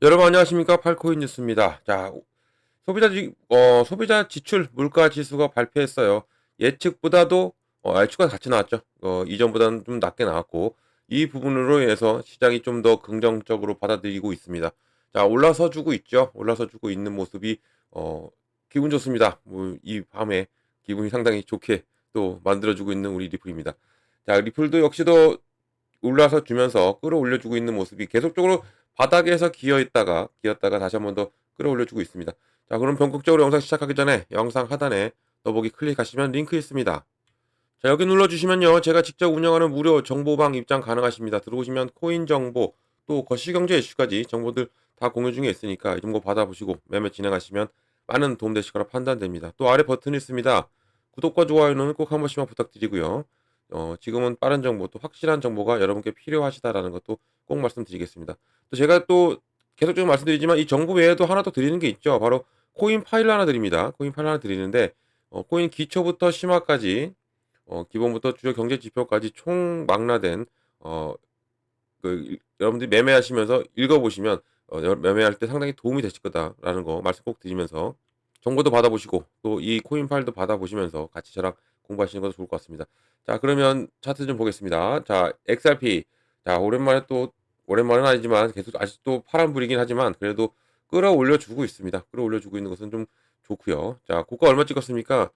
여러분 안녕하십니까? 팔코인 뉴스입니다. 소비자 지출 물가 지수가 발표했어요. 예측보다도 예측과 같이 나왔죠. 이전보다는 좀 낮게 나왔고 이 부분으로 인해서 시장이 좀 더 긍정적으로 받아들이고 있습니다. 자, 올라서 주고 있죠. 올라서 주고 있는 모습이 어 기분 좋습니다. 이 밤에 기분이 상당히 좋게 또 만들어 주고 있는 우리 리플입니다. 자, 리플도 역시도 올라서 주면서 끌어올려 주고 있는 모습이 계속적으로 바닥에서 기었다가 다시 한 번 더 끌어올려 주고 있습니다. 자, 그럼 본격적으로 영상 시작하기 전에 영상 하단에 더보기 클릭하시면 링크 있습니다. 자, 여기 눌러주시면요, 제가 직접 운영하는 무료 정보방 입장 가능하십니다. 들어오시면 코인 정보, 또 거시경제 이슈까지 정보들 다 공유 중에 있으니까 이 정보 받아보시고 매매 진행하시면 많은 도움 되실 거라 판단됩니다. 또 아래 버튼이 있습니다. 구독과 좋아요는 꼭 한 번씩만 부탁드리고요. 지금은 빠른 정보, 또 확실한 정보가 여러분께 필요하시다라는 것도 꼭 말씀드리겠습니다. 또 제가 또 계속적으로 말씀드리지만 이 정보 외에도 하나 더 드리는 게 있죠. 바로 코인 파일 하나 드립니다. 코인 파일 하나 드리는데 코인 기초부터 심화까지 기본부터 주요 경제 지표까지 총망라된 어 여러분들이 매매하시면서 읽어보시면 매매할 때 상당히 도움이 되실 거다라는 거 말씀 꼭 드리면서 정보도 받아보시고 또 이 코인 파일도 받아보시면서 같이 저랑 공부하시는 것도 좋을 것 같습니다. 자, 그러면 차트 좀 보겠습니다. 자, XRP. 자, 오랜만은 아니지만 계속 아직도 파란불이긴 하지만 그래도 끌어올려 주고 있습니다. 끌어올려 주고 있는 것은 좀 좋고요. 자, 고가 얼마 찍었습니까?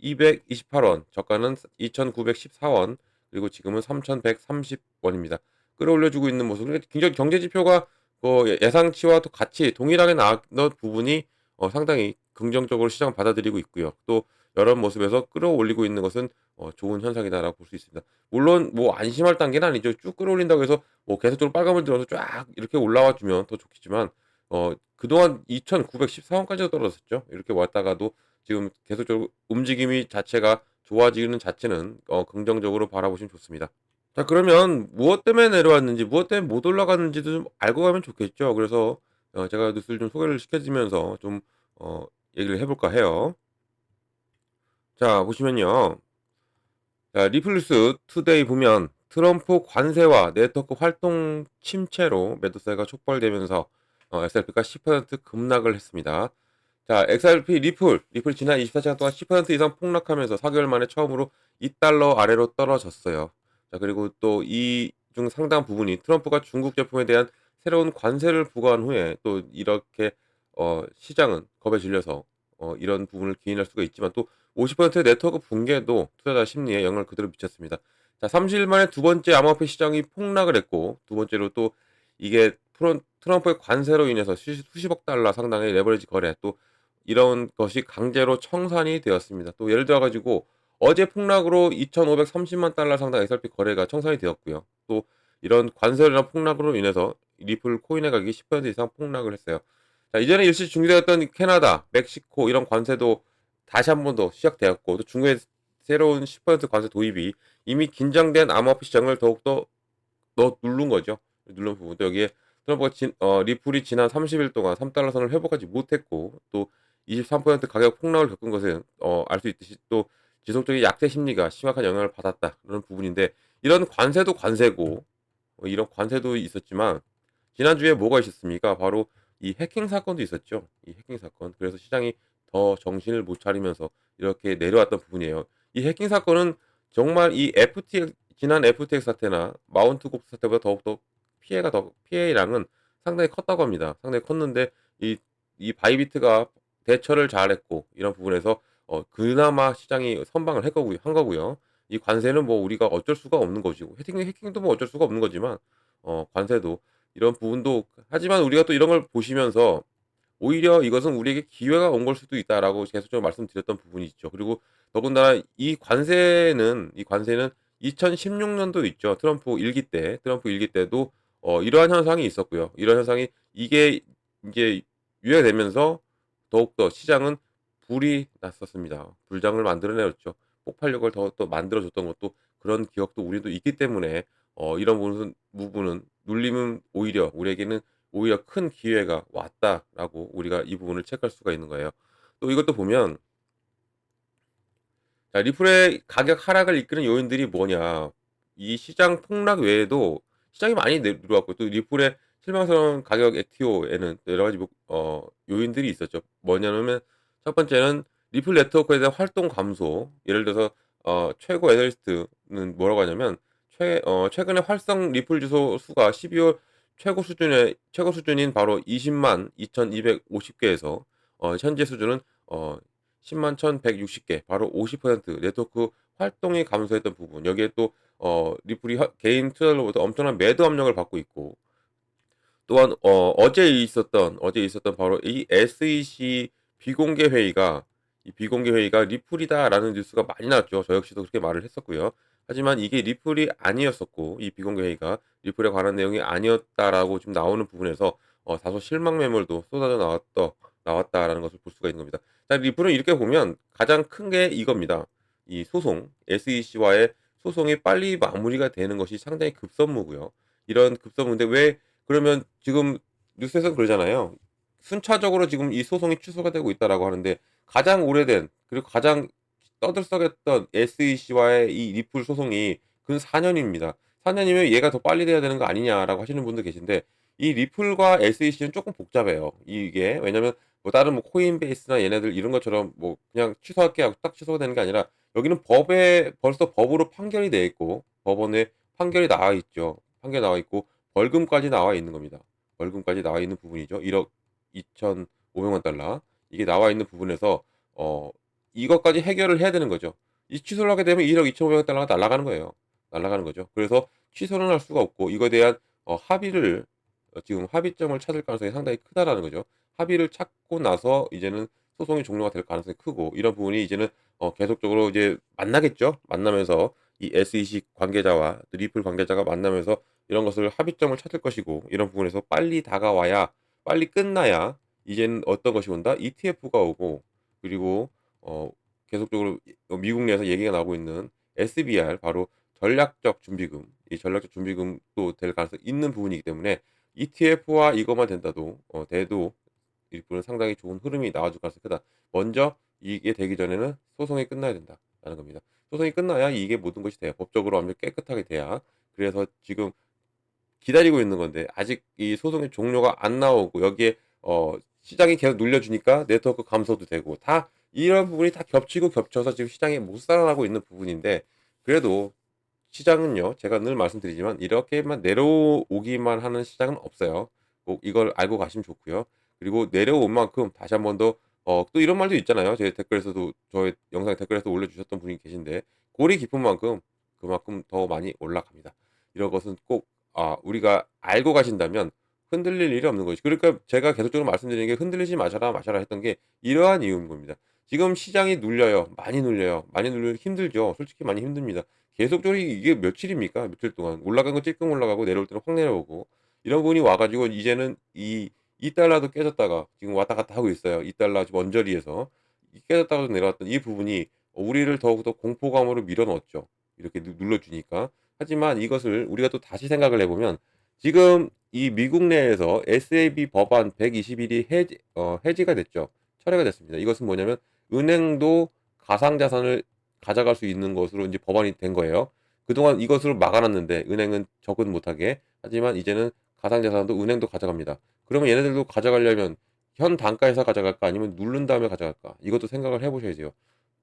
3,228원, 저가는 2,914원, 그리고 지금은 3,130원입니다. 끌어올려 주고 있는 모습. 그러니까 굉장히 경제 지표가 예상치와 또 같이 동일하게 나왔던 부분이 상당히 긍정적으로 시장 받아들이고 있고요. 또 이런 모습에서 끌어올리고 있는 것은 좋은 현상이다라고 볼 수 있습니다. 물론 뭐 안심할 단계는 아니죠. 쭉 끌어올린다고 해서 뭐 계속적으로 빨간불 들어서 쫙 이렇게 올라와 주면 더 좋겠지만 그동안 2,914원까지도 떨어졌죠. 이렇게 왔다가도 지금 계속적으로 움직임이 자체가 좋아지는 자체는 긍정적으로 바라보시면 좋습니다. 자, 그러면 무엇 때문에 내려왔는지, 무엇 때문에 못 올라갔는지도 좀 알고 가면 좋겠죠. 그래서 제가 뉴스를 좀 소개를 시켜드리면서 좀 어, 얘기를 해볼까 해요. 자, 보시면요. 자, 리플스 투데이 보면 트럼프 관세와 네트워크 활동 침체로 매도세가 촉발되면서 SRP가 10% 급락을 했습니다. 자, XRP 리플 지난 24시간 동안 10% 이상 폭락하면서 4개월 만에 처음으로 2달러 아래로 떨어졌어요. 자, 그리고 또 이 중 상당 부분이 트럼프가 중국 제품에 대한 새로운 관세를 부과한 후에 또 이렇게 시장은 겁에 질려서 이런 부분을 기인할 수가 있지만 또 50%의 네트워크 붕괴도 투자자 심리에 영향을 그대로 미쳤습니다. 자, 30일 만에 두 번째 암호화폐 시장이 폭락을 했고 두 번째로 또 이게 트럼프의 관세로 인해서 수십억 달러 상당의 레버리지 거래 또 이런 것이 강제로 청산이 되었습니다. 또 예를 들어 가지고 어제 폭락으로 2,530만 달러 상당 XRP 거래가 청산이 되었고요. 또 이런 관세로 인한 폭락으로 인해서 리플 코인의 가격이 10% 이상 폭락을 했어요. 자, 이전에 일시 중지되었던 캐나다, 멕시코 이런 관세도 다시 한 번 더 시작되었고 또 중국의 새로운 10% 관세 도입이 이미 긴장된 암호화폐 시장을 더욱더 누른 거죠. 누른 부분도 여기에 트럼프가 리플이 지난 30일 동안 3달러 선을 회복하지 못했고 또 23% 가격 폭락을 겪은 것은 알 수 있듯이 또 지속적인 약세 심리가 심각한 영향을 받았다. 그런 부분인데 이런 관세도 관세고 이런 관세도 있었지만 지난주에 뭐가 있었습니까? 바로 이 해킹 사건도 있었죠. 이 해킹 사건. 그래서 시장이 더 정신을 못 차리면서 이렇게 내려왔던 부분이에요. 이 해킹 사건은 정말 이 FTX 지난 FTX 사태나 마운트 곡 사태보다 더욱더 피해량은 상당히 컸다고 합니다. 상당히 컸는데 이 이 바이비트가 대처를 잘했고 이런 부분에서 그나마 시장이 선방을 한 거고요. 이 관세는 뭐 우리가 어쩔 수가 없는 것이고 해킹도 뭐 어쩔 수가 없는 거지만 관세도 이런 부분도 하지만 우리가 또 이런 걸 보시면서 오히려 이것은 우리에게 기회가 온 걸 수도 있다라고 계속적으로 말씀드렸던 부분이 있죠. 그리고 더군다나 이 관세는 2016년도 있죠. 트럼프 일기 때도 이러한 현상이 있었고요. 이런 현상이 이게 이제 유예되면서 더욱더 시장은 불이 났었습니다. 불장을 만들어내었죠. 폭발력을 더 또 만들어줬던 것도 그런 기억도 우리도 있기 때문에 이런 부분은 눌림은 오히려 우리에게는 오히려 큰 기회가 왔다라고 우리가 이 부분을 체크할 수가 있는 거예요. 또 이것도 보면 자, 리플의 가격 하락을 이끄는 요인들이 뭐냐? 이 시장 폭락 외에도 시장이 많이 내려왔고 또 리플의 실망스러운 가격 액티오에는 여러 가지 요인들이 있었죠. 뭐냐면 첫 번째는 리플 네트워크에 대한 활동 감소. 예를 들어서 최고 애널리스트는 뭐라고 하냐면 최근에 활성 리플 주소 수가 12월 최고 수준인 바로 20만 2,250개에서 현재 수준은 10만 1,160개, 바로 50% 네트워크 활동이 감소했던 부분. 여기에 또 리플이 개인 투자자로부터 엄청난 매도 압력을 받고 있고, 또한 어제 있었던 바로 이 SEC 비공개 회의가 이 비공개 회의가 리플이다라는 뉴스가 많이 나왔죠. 저 역시도 그렇게 말을 했었고요. 하지만 이게 리플이 아니었었고, 이 비공개 회의가 리플에 관한 내용이 아니었다라고 지금 나오는 부분에서 다소 실망 매물도 쏟아져 나왔다라는 것을 볼 수가 있는 겁니다. 자, 리플은 이렇게 보면 가장 큰 게 이겁니다. 이 소송, SEC와의 소송이 빨리 마무리가 되는 것이 상당히 급선무고요. 이런 급선무인데, 왜 그러면 지금 뉴스에서는 그러잖아요. 순차적으로 지금 이 소송이 취소가 되고 있다라고 하는데, 가장 오래된 그리고 가장 떠들썩했던 SEC와의 이 리플 소송이 근 4년입니다. 4년이면 얘가 더 빨리 돼야 되는 거 아니냐라고 하시는 분도 계신데, 이 리플과 SEC는 조금 복잡해요. 이게 왜냐면 뭐 다른 뭐 코인베이스나 얘네들 이런 것처럼 뭐 그냥 취소할게 하고 딱 취소가 되는 게 아니라, 여기는 법에 벌써 법으로 판결이 돼 있고, 법원에 판결이 나와 있죠. 판결이 나와 있고 벌금까지 나와 있는 겁니다. 벌금까지 나와 있는 부분이죠. 1억 2,500만 달러. 이게 나와 있는 부분에서 어 이것까지 해결을 해야 되는 거죠. 이 취소를 하게 되면 1억 2,500만 달러가 날아가는 거예요. 날아가는 거죠. 그래서 취소는 할 수가 없고, 이거에 대한 합의를 지금 합의점을 찾을 가능성이 상당히 크다라는 거죠. 합의를 찾고 나서 이제는 소송이 종료가 될 가능성이 크고, 이런 부분이 이제는 계속적으로 이제 만나겠죠. 만나면서 이 SEC 관계자와 또 리플 관계자가 만나면서 이런 것을 합의점을 찾을 것이고, 이런 부분에서 빨리 다가와야, 빨리 끝나야 이제는 어떤 것이 온다? ETF가 오고, 그리고 어 계속적으로 미국 내에서 얘기가 나오고 있는 SBR, 바로 전략적 준비금, 이 전략적 준비금도 될 가능성이 있는 부분이기 때문에, ETF와 이것만 된다도 돼도 일부는 상당히 좋은 흐름이 나와줄 가능성이 크다. 먼저 이게 되기 전에는 소송이 끝나야 된다라는 겁니다. 소송이 끝나야 이게 모든 것이 돼요. 법적으로 완전 깨끗하게 돼야. 그래서 지금 기다리고 있는 건데, 아직 이 소송의 종료가 안 나오고, 여기에 시장이 계속 눌려주니까 네트워크 감소도 되고, 다 이런 부분이 다 겹치고 겹쳐서 지금 시장이 못 살아나고 있는 부분인데, 그래도 시장은요, 제가 늘 말씀드리지만 이렇게만 내려오기만 하는 시장은 없어요. 꼭 이걸 알고 가시면 좋고요. 그리고 내려온 만큼 다시 한 번 더 또 이런 말도 있잖아요. 제 댓글에서도, 저의 영상 댓글에서 올려주셨던 분이 계신데, 골이 깊은 만큼 그만큼 더 많이 올라갑니다. 이런 것은 꼭 우리가 알고 가신다면 흔들릴 일이 없는 거죠. 그러니까 제가 계속적으로 말씀드리는 게, 흔들리지 마셔라 마셔라 했던 게 이러한 이유인 겁니다. 지금 시장이 눌려요. 많이 눌려요. 많이 눌리면 힘들죠. 솔직히 많이 힘듭니다. 계속적으로 이게 며칠입니까? 며칠 동안 올라간 거 찔끔 올라가고 내려올 때는 확 내려오고, 이런 분이 와가지고 이제는 이 달러도 깨졌다가 지금 왔다 갔다 하고 있어요. 이 달러 지금 언저리에서 깨졌다가 내려왔던 이 부분이 우리를 더욱더 공포감으로 밀어넣었죠. 이렇게 눌러주니까. 하지만 이것을 우리가 또 다시 생각을 해보면, 지금 이 미국 내에서 SAB 법안 121이 해지가 됐죠. 철회가 됐습니다. 이것은 뭐냐면, 은행도 가상자산을 가져갈 수 있는 것으로 이제 법안이 된 거예요. 그동안 이것을 막아놨는데 은행은 접근 못하게. 하지만 이제는 가상자산도 은행도 가져갑니다. 그러면 얘네들도 가져가려면 현 단가에서 가져갈까, 아니면 누른 다음에 가져갈까? 이것도 생각을 해보셔야 돼요.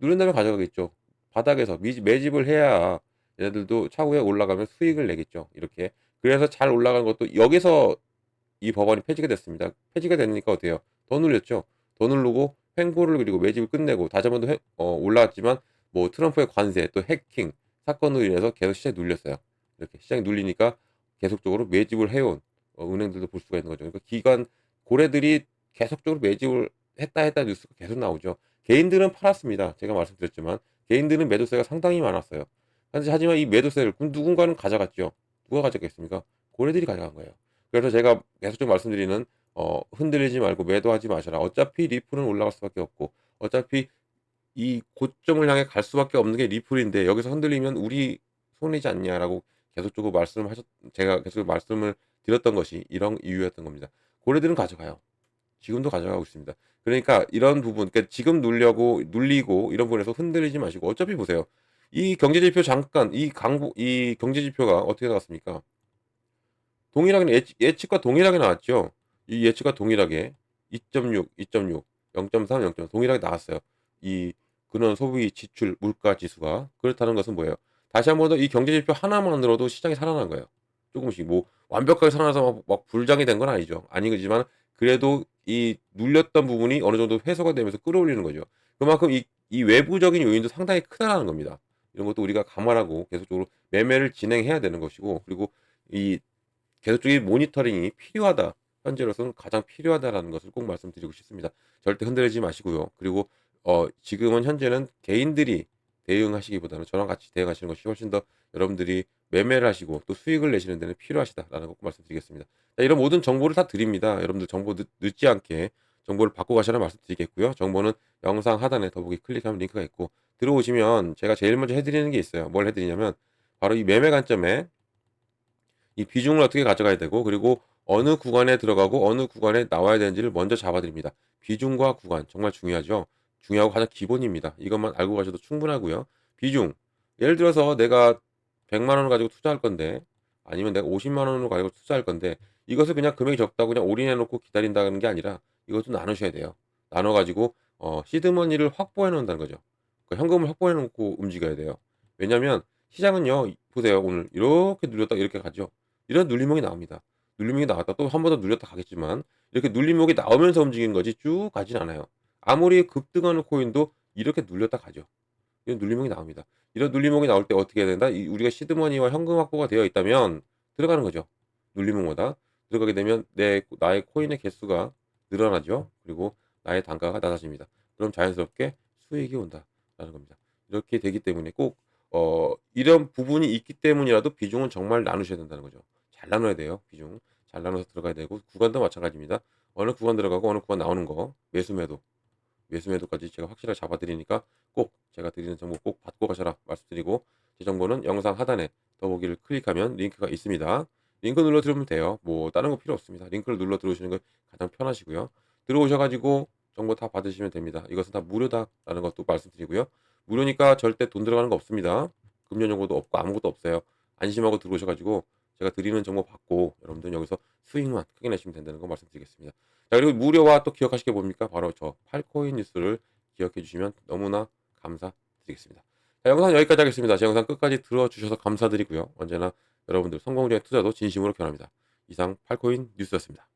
누른 다음에 가져가겠죠. 바닥에서 매집을 해야 얘네들도 차후에 올라가면 수익을 내겠죠. 이렇게. 그래서 잘 올라간 것도 여기서 이 법안이 폐지가 됐습니다. 폐지가 되니까 어때요? 더 눌렸죠. 더 누르고 횡보를, 그리고 매집을 끝내고 다시 한 번 더 올라왔지만, 뭐 트럼프의 관세 또 해킹 사건으로 인해서 계속 시장이 눌렸어요. 이렇게 시장이 눌리니까 계속적으로 매집을 해온 은행들도 볼 수가 있는 거죠. 그러니까 기관 고래들이 계속적으로 매집을 했다 뉴스가 계속 나오죠. 개인들은 팔았습니다. 제가 말씀드렸지만 개인들은 매도세가 상당히 많았어요. 하지만 이 매도세를 그럼 누군가는 가져갔죠. 누가 가져갔겠습니까? 고래들이 가져간 거예요. 그래서 제가 계속 좀 말씀드리는, 흔들리지 말고 매도하지 마셔라. 어차피 리플은 올라갈 수밖에 없고, 어차피 이 고점을 향해 갈 수밖에 없는 게 리플인데, 여기서 흔들리면 우리 손해지 않냐라고 계속적으로 제가 계속 말씀을 드렸던 것이 이런 이유였던 겁니다. 고래들은 가져가요. 지금도 가져가고 있습니다. 그러니까 이런 부분, 그러니까 지금 눌리고 이런 부분에서 흔들리지 마시고, 어차피 보세요. 이 경제지표 잠깐, 이 경제지표가 어떻게 나왔습니까? 동일하게 예측과 동일하게 나왔죠. 이 예측과 동일하게 2.6, 2.6, 0.3, 0.3 동일하게 나왔어요. 이 근원 소비 지출 물가 지수가. 그렇다는 것은 뭐예요? 다시 한 번 더 이 경제 지표 하나만으로도 시장이 살아난 거예요. 조금씩 뭐 완벽하게 살아나서 막 불장이 된 건 아니죠. 아니지만 그래도 이 눌렸던 부분이 어느 정도 해소가 되면서 끌어올리는 거죠. 그만큼 이 외부적인 요인도 상당히 크다라는 겁니다. 이런 것도 우리가 감안하고 계속적으로 매매를 진행해야 되는 것이고, 그리고 이 계속적인 모니터링이 필요하다. 현재로서는 가장 필요하다라는 것을 꼭 말씀드리고 싶습니다. 절대 흔들리지 마시고요. 그리고 지금은 현재는 개인들이 대응하시기보다는 저랑 같이 대응하시는 것이 훨씬 더 여러분들이 매매를 하시고 또 수익을 내시는 데는 필요하시다라는 거 꼭 말씀드리겠습니다. 자, 이런 모든 정보를 다 드립니다. 여러분들 정보 늦지 않게 정보를 받고 가시라는 말씀드리겠고요. 정보는 영상 하단에 더보기 클릭하면 링크가 있고, 들어오시면 제가 제일 먼저 해드리는 게 있어요. 뭘 해드리냐면 바로 이 매매 관점에 이 비중을 어떻게 가져가야 되고, 그리고 어느 구간에 들어가고 어느 구간에 나와야 되는지를 먼저 잡아드립니다. 비중과 구간 정말 중요하죠. 중요하고 가장 기본입니다. 이것만 알고 가셔도 충분하고요. 비중, 예를 들어서 내가 100만 원을 가지고 투자할 건데, 아니면 내가 50만 원을 가지고 투자할 건데, 이것을 그냥 금액이 적다고 그냥 올인해 놓고 기다린다는 게 아니라 이것도 나누셔야 돼요. 나눠 가지고 시드머니를 확보해 놓는다는 거죠. 그러니까 현금을 확보해 놓고 움직여야 돼요. 왜냐면 시장은요, 보세요. 오늘 이렇게 눌렸다 이렇게 가죠. 이런 눌림목이 나옵니다. 눌림목이 나왔다 또 한 번 더 눌렸다 가겠지만, 이렇게 눌림목이 나오면서 움직이는 거지 쭉 가진 않아요. 아무리 급등하는 코인도 이렇게 눌렸다 가죠. 이런 눌림목이 나옵니다. 이런 눌림목이 나올 때 어떻게 해야 된다? 우리가 시드머니와 현금 확보가 되어 있다면 들어가는 거죠. 눌림목마다 들어가게 되면 나의 코인의 개수가 늘어나죠. 그리고 나의 단가가 낮아집니다. 그럼 자연스럽게 수익이 온다라는 겁니다. 이렇게 되기 때문에 꼭 이런 부분이 있기 때문이라도 비중은 정말 나누셔야 된다는 거죠. 잘 나눠야 돼요. 비중 잘 나눠서 들어가야 되고, 구간도 마찬가지입니다. 어느 구간 들어가고 어느 구간 나오는 거, 매수매도까지 제가 확실하게 잡아드리니까 꼭 제가 드리는 정보 꼭 받고 가셔라 말씀드리고, 제 정보는 영상 하단에 더보기를 클릭하면 링크가 있습니다. 링크 눌러 들으면 돼요. 뭐 다른 거 필요 없습니다. 링크를 눌러 들어오시는 게 가장 편하시고요. 들어오셔가지고 정보 다 받으시면 됩니다. 이것은 다 무료다라는 것도 말씀드리고요. 무료니까 절대 돈 들어가는 거 없습니다. 금전 정보도 없고 아무것도 없어요. 안심하고 들어오셔가지고 제가 드리는 정보 받고 여러분들 여기서 수익만 크게 내시면 된다는 거 말씀드리겠습니다. 자, 그리고 무료와 또 기억하실 게 뭡니까? 바로 저 팔코인 뉴스를 기억해 주시면 너무나 감사드리겠습니다. 자, 영상 여기까지 하겠습니다. 제 영상 끝까지 들어주셔서 감사드리고요. 언제나 여러분들 성공적인 투자도 진심으로 기원합니다. 이상 팔코인 뉴스였습니다.